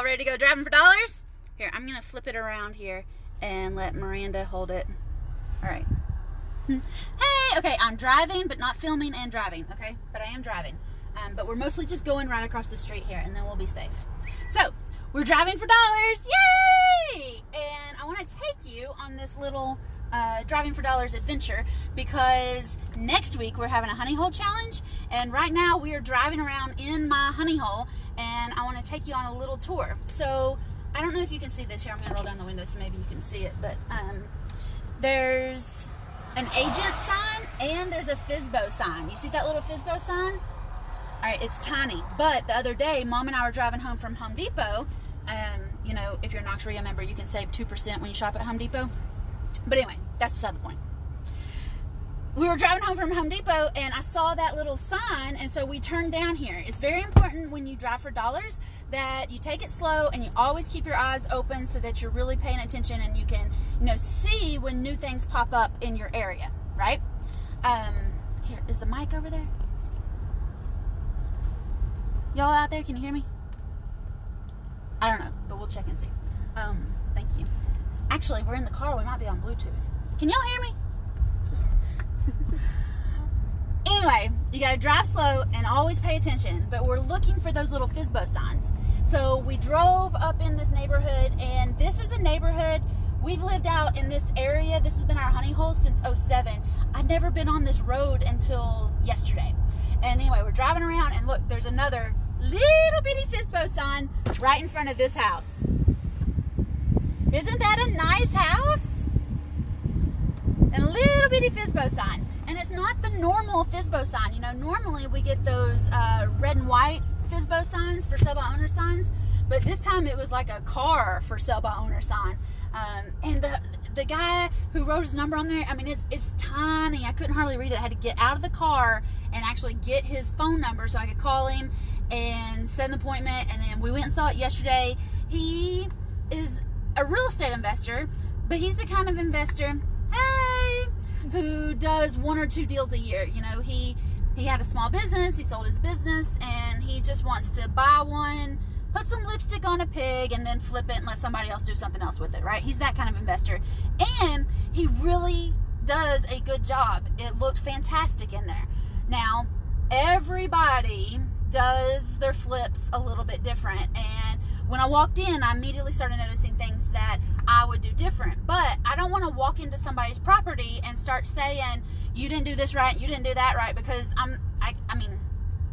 Y'all ready to go driving for dollars? Here, I'm going to flip it around here and let Miranda hold it. All right. Hey, okay, I'm driving, but not filming and driving, okay? But I am driving. But we're mostly just going right across the street here, and then we'll be safe. So, we're driving for dollars. Yay! And I want to take you on this little driving for dollars adventure because next week we're having a honey hole challenge, and right now we are driving around in my honey hole, and I want to take you on a little tour. So I don't know if you can see this here. I'm going to roll down the window so maybe you can see it, but there's an agent sign and there's a Fizbo sign. You see that little Fizbo sign? All right, it's tiny, but the other day Mom and I were driving home from Home Depot. You know, if you're an Oxford member, you can save 2% when you shop at Home Depot. But anyway, that's beside the point. We were driving home from Home Depot and I saw that little sign, and so we turned down here. It's very important when you drive for dollars that you take it slow and you always keep your eyes open so that you're really paying attention and you can, you know, see when new things pop up in your area, right? Here, is the mic over there? Y'all out there, can you hear me? I don't know, but we'll check and see. Thank you. Actually, we're in the car. We might be on Bluetooth. Can y'all hear me? Anyway, you got to drive slow and always pay attention, but we're looking for those little Fizbo signs. So we drove up in this neighborhood, and this is a neighborhood. We've lived out in this area. This has been our honey hole since 2007. I'd never been on this road until yesterday. And anyway, we're driving around, and look, there's another little bitty Fizbo sign right in front of this house. Isn't that a nice house? And a little bitty Fizbo sign. And it's not the normal Fizbo sign. You know, normally we get those red and white Fizbo signs for sell by owner signs, but this time it was like a car for sell by owner sign. And the guy who wrote his number on there, I mean, it's tiny. I couldn't hardly read it. I had to get out of the car and actually get his phone number so I could call him and set an appointment. And then we went and saw it yesterday. He is a real estate investor, but he's the kind of investor, hey, who does 1 or 2 deals a year. You know, he had a small business, he sold his business, and he just wants to buy one, put some lipstick on a pig, and then flip it and let somebody else do something else with it, right? He's that kind of investor. And he really does a good job. It looked fantastic in there. Now, everybody does their flips a little bit different, and when I walked in, I immediately started noticing things that I would do different. But I don't want to walk into somebody's property and start saying, you didn't do this right, you didn't do that right, because I mean,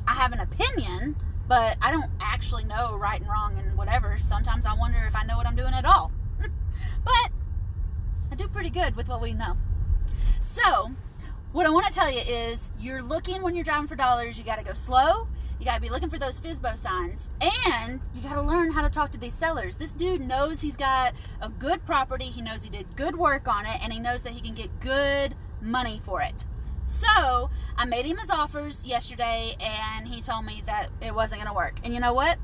I have an opinion, but I don't actually know right and wrong and whatever. Sometimes I wonder if I know what I'm doing at all. But I do pretty good with what we know. So, what I want to tell you is, you're looking when you're driving for dollars, you got to go slow. You got to be looking for those Fizbo signs, and you got to learn how to talk to these sellers. This dude knows he's got a good property. He knows he did good work on it, and he knows that he can get good money for it. So I made him his offers yesterday, and he told me that it wasn't going to work. And you know what?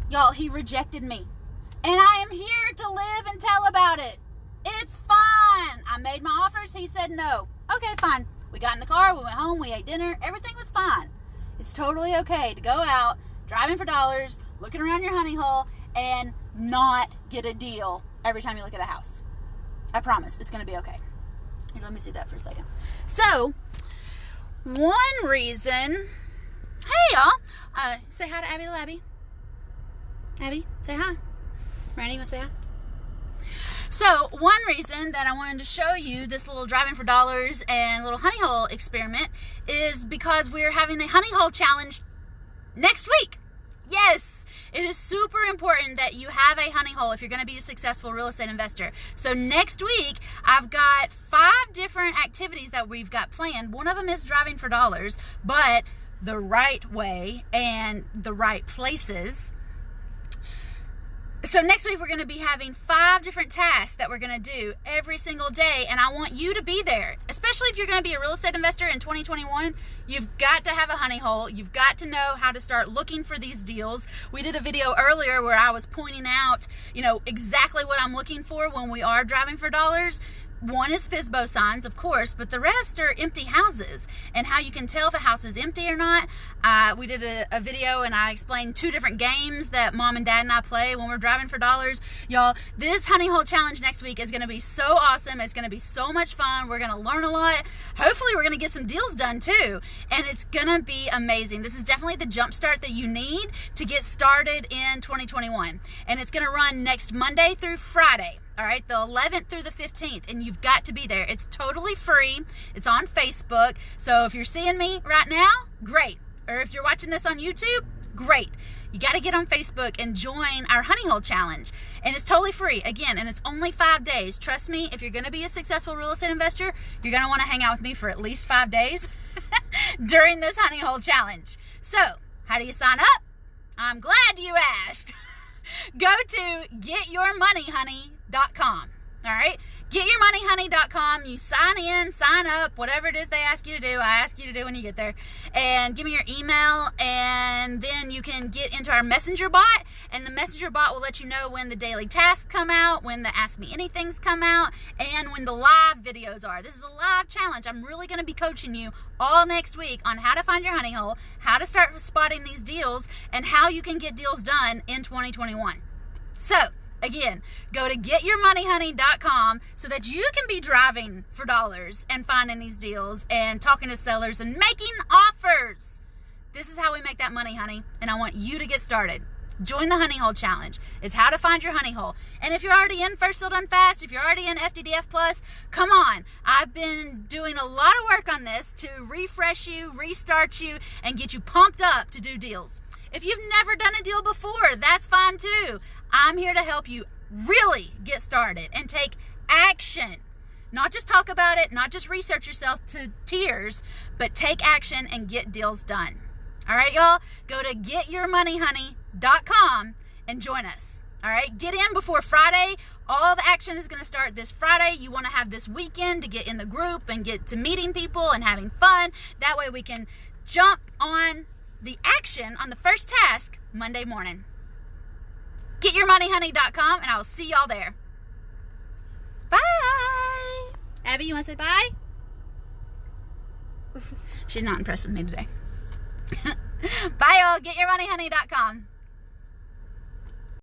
Y'all, he rejected me. And I am here to live and tell about it. It's fine. I made my offers. He said no. Okay, fine. We got in the car. We went home. We ate dinner. Everything was fine. It's totally okay to go out, driving for dollars, looking around your honey hole, and not get a deal every time you look at a house. I promise, it's going to be okay. Here, let me see that for a second. So, one reason... Hey, y'all. Say hi to Abby the Labby. Abby, say hi. Randy, you want to say hi? So, one reason that I wanted to show you this little driving for dollars and little honey hole experiment is because we're having the honey hole challenge next week. Yes, it is super important that you have a honey hole if you're going to be a successful real estate investor. So next week, I've got 5 different activities that we've got planned. One of them is driving for dollars, but the right way and the right places. So next week we're going to be having 5 different tasks that we're going to do every single day, and I want you to be there. Especially if you're going to be a real estate investor in 2021, you've got to have a honey hole. You've got to know how to start looking for these deals. We did a video earlier where I was pointing out, you know, exactly what I'm looking for when we are driving for dollars. One is Fizbo signs, of course, but the rest are empty houses. And how you can tell if a house is empty or not, we did a video and I explained 2 different games that Mom and Dad and I play when we're driving for dollars. Y'all, this honey hole challenge next week is going to be so awesome. It's going to be so much fun. We're going to learn a lot. Hopefully we're going to get some deals done too. And it's going to be amazing. This is definitely the jump start that you need to get started in 2021. And it's going to run next Monday through Friday. All right, the 11th through the 15th, and you've got to be there. It's totally free. It's on Facebook. So if you're seeing me right now, great. Or if you're watching this on YouTube, great. You got to get on Facebook and join our honey hole challenge. And it's totally free, again, and it's only 5 days. Trust me, if you're going to be a successful real estate investor, you're going to want to hang out with me for at least 5 days during this honey hole challenge. So, how do you sign up? I'm glad you asked. Go to getyourmoneyhoney.com. All right, getyourmoneyhoney.com. You sign in, sign up, whatever it is they ask you to do. I ask you to do when you get there, and give me your email, and then you can get into our messenger bot, and the messenger bot will let you know when the daily tasks come out, when the Ask Me Anythings come out, and when the live videos are. This is a live challenge. I'm really going to be coaching you all next week on how to find your honey hole, how to start spotting these deals, and how you can get deals done in 2021. So, again, go to getyourmoneyhoney.com so that you can be driving for dollars and finding these deals and talking to sellers and making offers. This is how we make that money, honey, and I want you to get started. Join the honey hole challenge. It's how to find your honey hole. And if you're already in First Deal Done Fast, if you're already in FDDF Plus, come on. I've been doing a lot of work on this to refresh you, restart you, and get you pumped up to do deals. If you've never done a deal before, that's fine too. I'm here to help you really get started and take action. Not just talk about it, not just research yourself to tears, but take action and get deals done. All right, y'all? Go to getyourmoneyhoney.com and join us. All right? Get in before Friday. All the action is going to start this Friday. You want to have this weekend to get in the group and get to meeting people and having fun. That way we can jump on the action on the first task Monday morning. GetYourMoneyHoney.com, and I will see y'all there. Bye. Abby, you want to say bye? She's not impressed with me today. Bye, y'all. GetYourMoneyHoney.com.